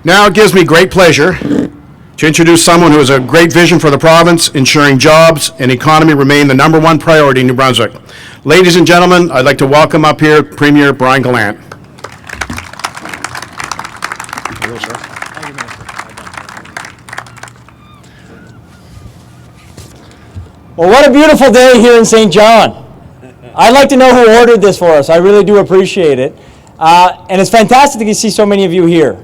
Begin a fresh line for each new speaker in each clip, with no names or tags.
Now it gives me great pleasure to introduce someone who has a great vision for the province, ensuring jobs and economy remain the #1 priority in New Brunswick. Ladies and gentlemen, I'd like to welcome up here Premier Brian Gallant.
Well, what a beautiful day here in St. John. I'd like to know who ordered this for us. I really do appreciate it. And it's fantastic to see so many of you here.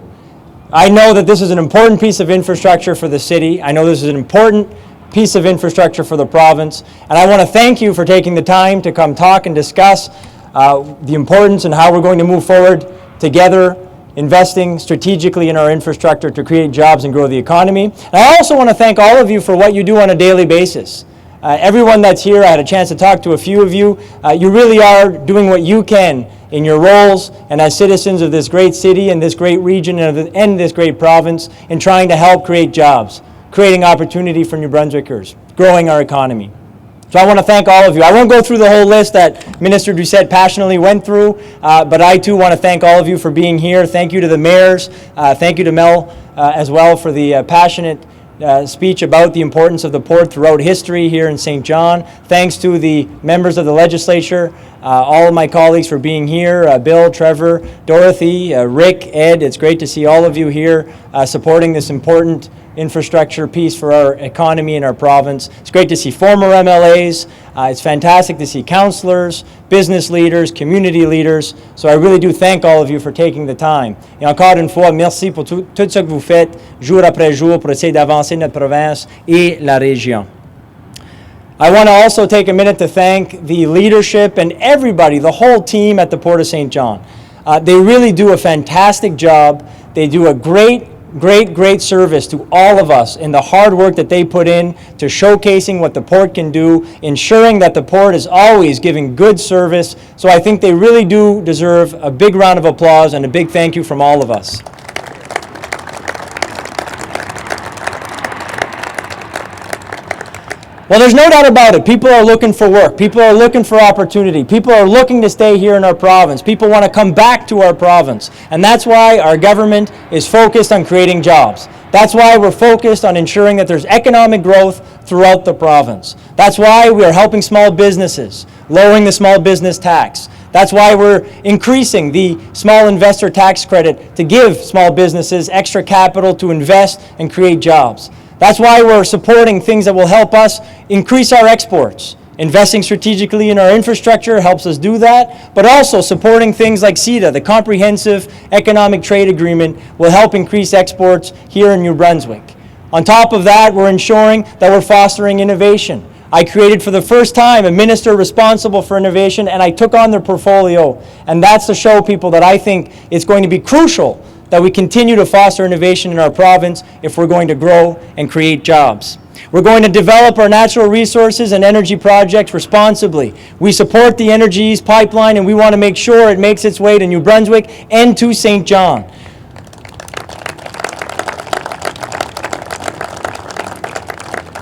I know that this is an important piece of infrastructure for the city. I know this is an important piece of infrastructure for the province. And I want to thank you for taking the time to come talk and discuss the importance and how we're going to move forward together, investing strategically in our infrastructure to create jobs and grow the economy. And I also want to thank all of you for what you do on a daily basis. Everyone that's here, I had a chance to talk to a few of you. You really are doing what you can in your roles and as citizens of this great city and this great region and this great province in trying to help create jobs, creating opportunity for New Brunswickers, growing our economy. So I want to thank all of you. I won't go through the whole list that Minister Doucette passionately went through, but I too want to thank all of you for being here. Thank you to the mayors. Thank you to Mel as well for the passionate speech about the importance of the port throughout history here in St. John. Thanks to the members of the legislature, all of my colleagues for being here, Bill, Trevor, Dorothy, Rick, Ed. It's great to see all of you here supporting this important infrastructure piece for our economy and our province. It's great to see former MLAs. It's fantastic to see councillors, business leaders, community leaders. So I really do thank all of you for taking the time. Et encore une fois, merci pour tout ce que vous faites jour après jour pour essayer d'avancer notre province et la région. I want to also take a minute to thank the leadership and everybody, the whole team at the Port of St. John. They really do a fantastic job. They do a great service to all of us in the hard work that they put in to showcasing what the port can do, ensuring that the port is always giving good service. So I think they really do deserve a big round of applause and a big thank you from all of us. Well, there's no doubt about it. People are looking for work. People are looking for opportunity. People are looking to stay here in our province. People want to come back to our province. And that's why our government is focused on creating jobs. That's why we're focused on ensuring that there's economic growth throughout the province. That's why we are helping small businesses, lowering the small business tax. That's why we're increasing the small investor tax credit to give small businesses extra capital to invest and create jobs. That's why we're supporting things that will help us increase our exports. Investing strategically in our infrastructure helps us do that, but also supporting things like CETA, the Comprehensive Economic Trade Agreement, will help increase exports here in New Brunswick. On top of that, we're ensuring that we're fostering innovation. I created for the first time a minister responsible for innovation, and I took on their portfolio. And that's to show people that I think it's going to be crucial that we continue to foster innovation in our province if we're going to grow and create jobs. We're going to develop our natural resources and energy projects responsibly. We support the Energy East pipeline, and we want to make sure it makes its way to New Brunswick and to St. John.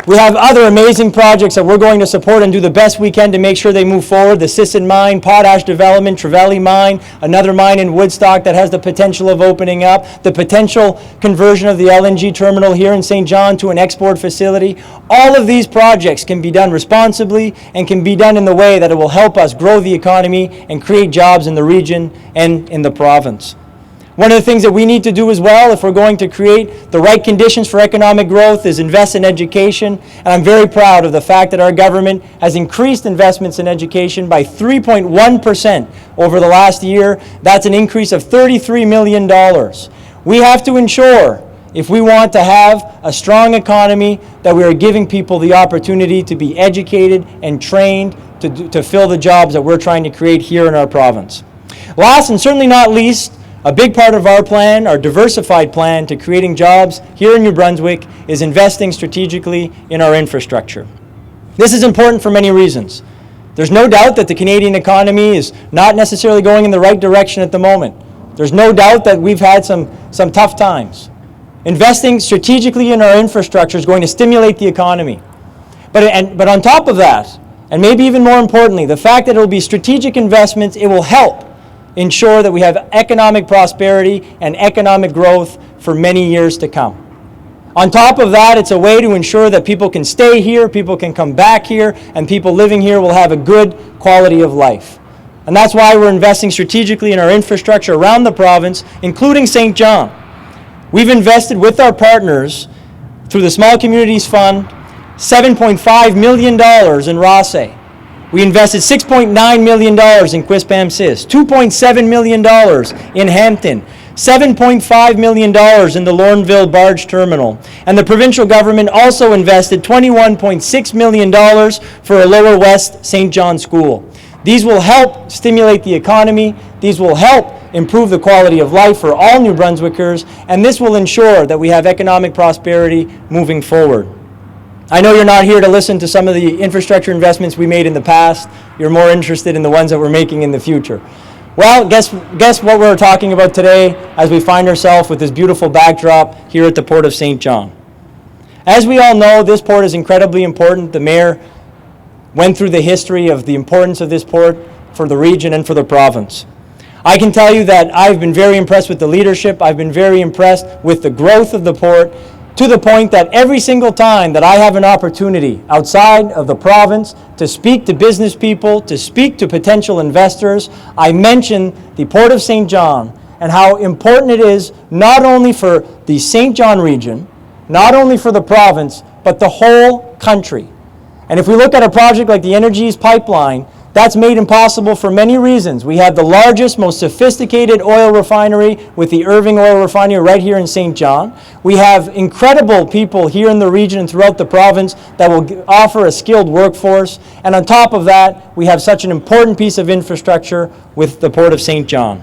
We have other amazing projects that we're going to support and do the best we can to make sure they move forward. The Sisson Mine, Potash Development, Trevally Mine, another mine in Woodstock that has the potential of opening up, the potential conversion of the LNG terminal here in St. John to an export facility. All of these projects can be done responsibly and can be done in the way that it will help us grow the economy and create jobs in the region and in the province. One of the things that we need to do as well, if we're going to create the right conditions for economic growth, is invest in education. And I'm very proud of the fact that our government has increased investments in education by 3.1% over the last year. That's an increase of $33 million. We have to ensure, if we want to have a strong economy, that we are giving people the opportunity to be educated and trained to fill the jobs that we're trying to create here in our province. Last and certainly not least, a big part of our plan, our diversified plan to creating jobs here in New Brunswick, is investing strategically in our infrastructure. This is important for many reasons. There's no doubt that the Canadian economy is not necessarily going in the right direction at the moment. There's no doubt that we've had some tough times. Investing strategically in our infrastructure is going to stimulate the economy. But on top of that, and maybe even more importantly, the fact that it will be strategic investments, it will help ensure that we have economic prosperity and economic growth for many years to come. On top of that, it's a way to ensure that people can stay here, people can come back here, and people living here will have a good quality of life. And that's why we're investing strategically in our infrastructure around the province, including St. John. We've invested with our partners through the Small Communities Fund $7.5 million in Rothesay. We invested $6.9 million in Quispam-Sis, $2.7 million in Hampton, $7.5 million in the Lorneville Barge Terminal, and the provincial government also invested $21.6 million for a Lower West St. John School. These will help stimulate the economy, these will help improve the quality of life for all New Brunswickers, and this will ensure that we have economic prosperity moving forward. I know you're not here to listen to some of the infrastructure investments we made in the past. You're more interested in the ones that we're making in the future. Well, guess what we're talking about today as we find ourselves with this beautiful backdrop here at the Port of St. John. As we all know, this port is incredibly important. The Mayor went through the history of the importance of this port for the region and for the province. I can tell you that I've been very impressed with the leadership. I've been very impressed with the growth of the port, to the point that every single time that I have an opportunity outside of the province to speak to business people, to speak to potential investors, I mention the Port of St. John and how important it is not only for the St. John region, not only for the province, but the whole country. And if we look at a project like the Energy East Pipeline, that's made impossible for many reasons. We have the largest, most sophisticated oil refinery with the Irving Oil Refinery right here in St. John. We have incredible people here in the region and throughout the province that will offer a skilled workforce. And on top of that, we have such an important piece of infrastructure with the Port of St. John.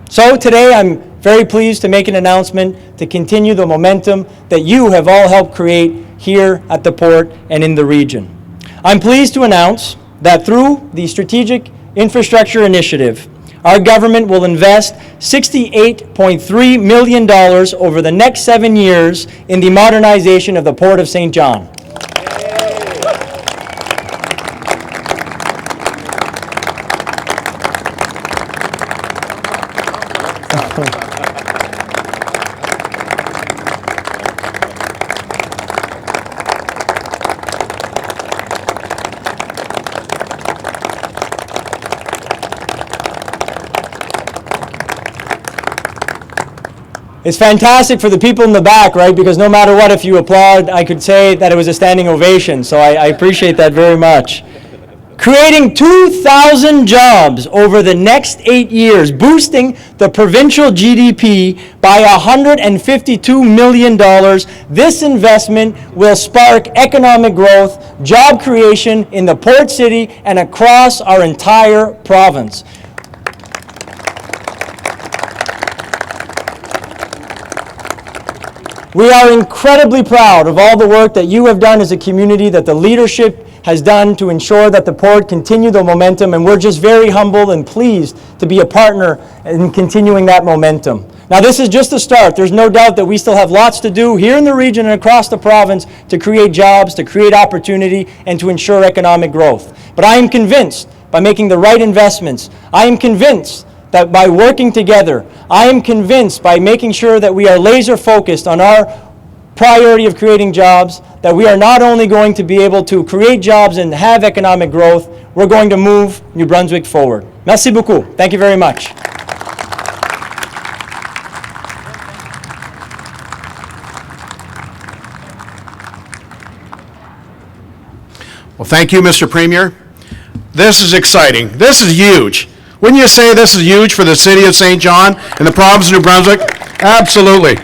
So today I'm very pleased to make an announcement to continue the momentum that you have all helped create here at the port and in the region. I'm pleased to announce that through the Strategic Infrastructure Initiative, our government will invest $68.3 million over the next 7 years in the modernization of the Port of St. John. It's fantastic for the people in the back, right? Because no matter what, if you applaud, I could say that it was a standing ovation. So I appreciate that very much. Creating 2,000 jobs over the next 8 years, boosting the provincial GDP by $152 million. This investment will spark economic growth, job creation in the port city and across our entire province. We are incredibly proud of all the work that you have done as a community, that the leadership has done to ensure that the port continue the momentum, and we're just very humbled and pleased to be a partner in continuing that momentum. Now, this is just the start. There's no doubt that we still have lots to do here in the region and across the province to create jobs, to create opportunity, and to ensure economic growth. But I am convinced, by making the right investments, I am convinced that by working together, I am convinced by making sure that we are laser focused on our priority of creating jobs, that we are not only going to be able to create jobs and have economic growth, we're going to move New Brunswick forward. Merci beaucoup. Thank you very much.
Well, thank you, Mr. Premier. This is exciting. This is huge. Wouldn't you say this is huge for the city of St. John and the province of New Brunswick? Absolutely.